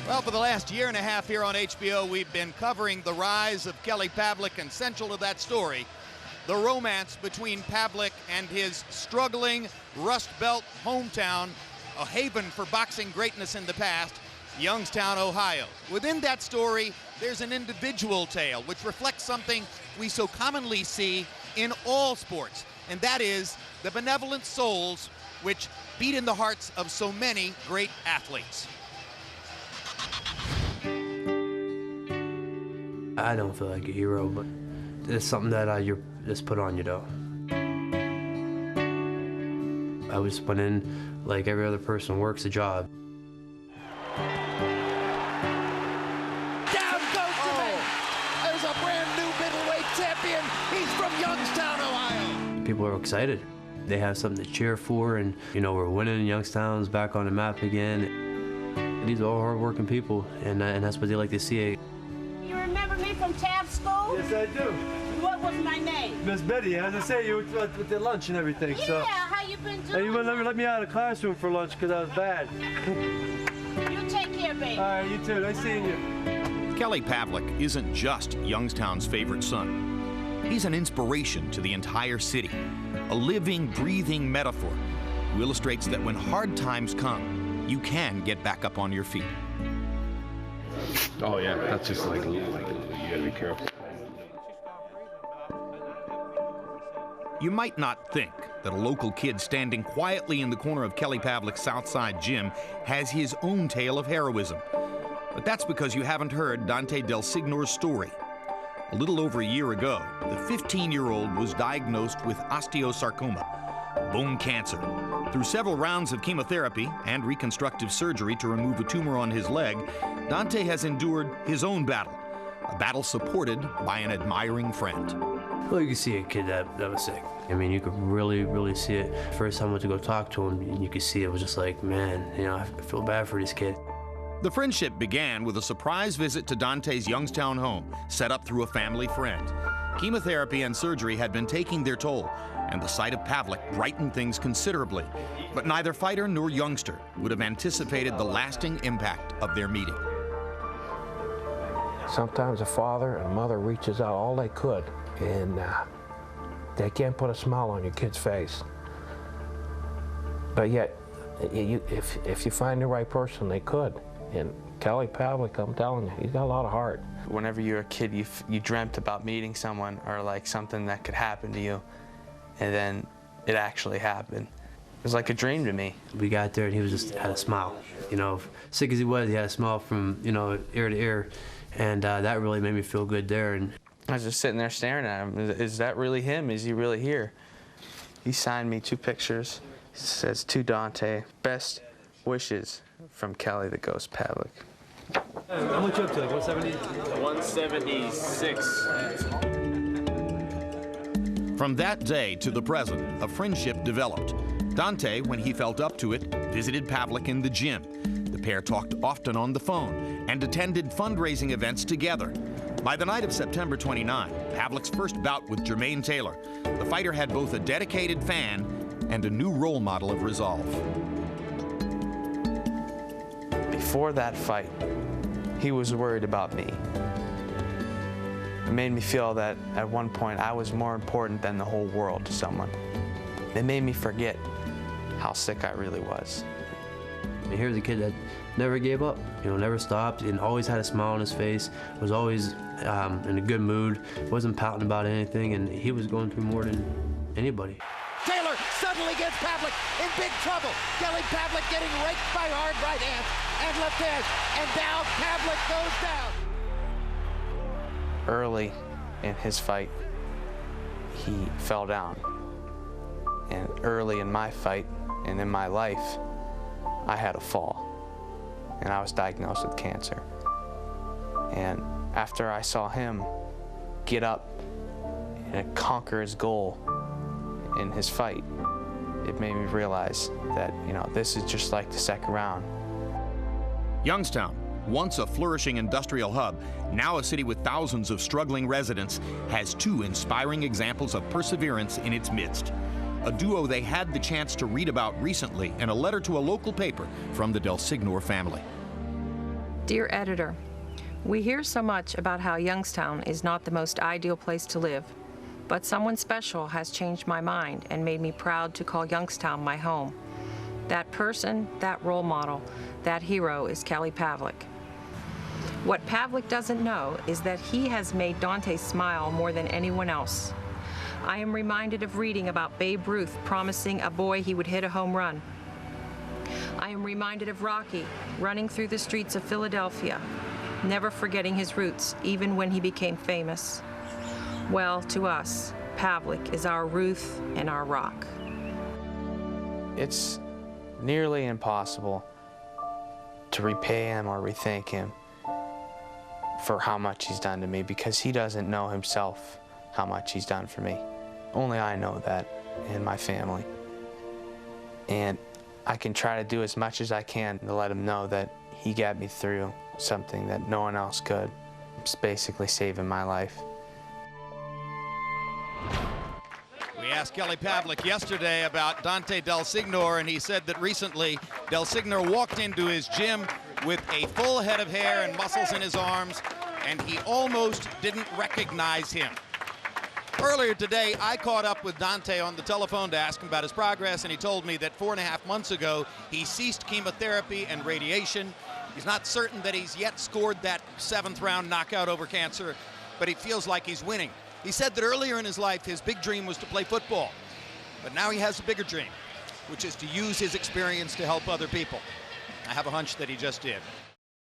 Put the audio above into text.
Well, for the last year and a half here on HBO, we've been covering the rise of Kelly Pavlik, and central to that story, the romance between Pavlik and his struggling Rust Belt hometown, a haven for boxing greatness in the past, Youngstown, Ohio. Within that story, there's an individual tale which reflects something we so commonly see in all sports, and that is the benevolent souls which beat in the hearts of so many great athletes. I don't feel like a hero, but it's something that you're just put on you, though. I just went in like every other person works a job. Down goes Jermaine. There's a brand new middleweight champion. He's from Youngstown, Ohio. People are excited. They have something to cheer for, and you know, we're winning. Youngstown's back on the map again. These are all hard-working people, and that's what they like to see. You remember me from Tab School? Yes, I do. What was my name? Miss Betty, as I say, you were with the lunch and everything. Yeah, so. how you been doing? And you wouldn't let me out of the classroom for lunch because I was bad. You take care, baby. All right, you too. Nice seeing you. Kelly Pavlik isn't just Youngstown's favorite son. He's an inspiration to the entire city, a living, breathing metaphor who illustrates that when hard times come, you can get back up on your feet. Oh yeah, that's just like you gotta be careful. You might not think that a local kid standing quietly in the corner of Kelly Pavlik's Southside gym has his own tale of heroism. But that's because you haven't heard Dante Delsignore's story. A little over a year ago, the 15-year-old was diagnosed with osteosarcoma, bone cancer. Through several rounds of chemotherapy and reconstructive surgery to remove a tumor on his leg, Dante has endured his own battle, a battle supported by an admiring friend. Well, you can see a kid that was sick. I mean, you could really, really see it. First time I went to go talk to him, and you could see it was just like, man, you know, I feel bad for this kid. The friendship began with a surprise visit to Dante's Youngstown home, set up through a family friend. Chemotherapy and surgery had been taking their toll, and the sight of Pavlik brightened things considerably. But neither fighter nor youngster would have anticipated the lasting impact of their meeting. Sometimes a father and mother reaches out all they could, and they can't put a smile on your kid's face. But yet, if you find the right person, they could. And Kelly Pavlik, I'm telling you, he's got a lot of heart. Whenever you were a kid, you dreamt about meeting someone or like something that could happen to you, and then it actually happened. It was like a dream to me. We got there and he was just had a smile. You know, sick as he was, he had a smile from, you know, ear to ear, and that really made me feel good there. And I was just sitting there staring at him. Is that really him? Is he really here? He signed me 2 pictures. It says, "To Dante, best wishes from Kelly the Ghost Pavlik." How much you up to? Like 170? 176. From that day to the present, a friendship developed. Dante, when he felt up to it, visited Pavlik in the gym. The pair talked often on the phone and attended fundraising events together. By the night of September 29, Pavlik's first bout with Jermaine Taylor, the fighter had both a dedicated fan and a new role model of resolve. Before that fight, he was worried about me. It made me feel that at one point I was more important than the whole world to someone. It made me forget how sick I really was. And here's a kid that never gave up, you know, never stopped, and always had a smile on his face, was always in a good mood, wasn't pouting about anything, and he was going through more than anybody. Taylor suddenly gets Pavlik in big trouble. Kelly Pavlik getting raked by hard right hand and left hand, and down Pavlik goes down. Early in his fight, he fell down. And early in my fight and in my life, I had a fall. And I was diagnosed with cancer. And after I saw him get up and conquer his goal in his fight, it made me realize that, you know, this is just like the second round. Youngstown, once a flourishing industrial hub, now a city with thousands of struggling residents, has 2 inspiring examples of perseverance in its midst. A duo they had the chance to read about recently in a letter to a local paper from the Delsignore family. Dear Editor, we hear so much about how Youngstown is not the most ideal place to live, but someone special has changed my mind and made me proud to call Youngstown my home. That person, that role model, that hero is Kelly Pavlik. What Pavlik doesn't know is that he has made Dante smile more than anyone else. I am reminded of reading about Babe Ruth promising a boy he would hit a home run. I am reminded of Rocky running through the streets of Philadelphia, never forgetting his roots, even when he became famous. Well, to us, Pavlik is our Ruth and our rock. It's nearly impossible to repay him or rethank him for how much he's done to me, because he doesn't know himself how much he's done for me. Only I know that, and my family. And I can try to do as much as I can to let him know that he got me through something that no one else could. It's basically saving my life. We asked Kelly Pavlik yesterday about Dante Delsignore, and he said that recently Delsignore walked into his gym with a full head of hair and muscles in his arms, and he almost didn't recognize him. Earlier today, I caught up with Dante on the telephone to ask him about his progress, and he told me that 4.5 months ago, he ceased chemotherapy and radiation. He's not certain that he's yet scored that 7th-round knockout over cancer, but he feels like he's winning. He said that earlier in his life, his big dream was to play football, but now he has a bigger dream, which is to use his experience to help other people. I have a hunch that he just did.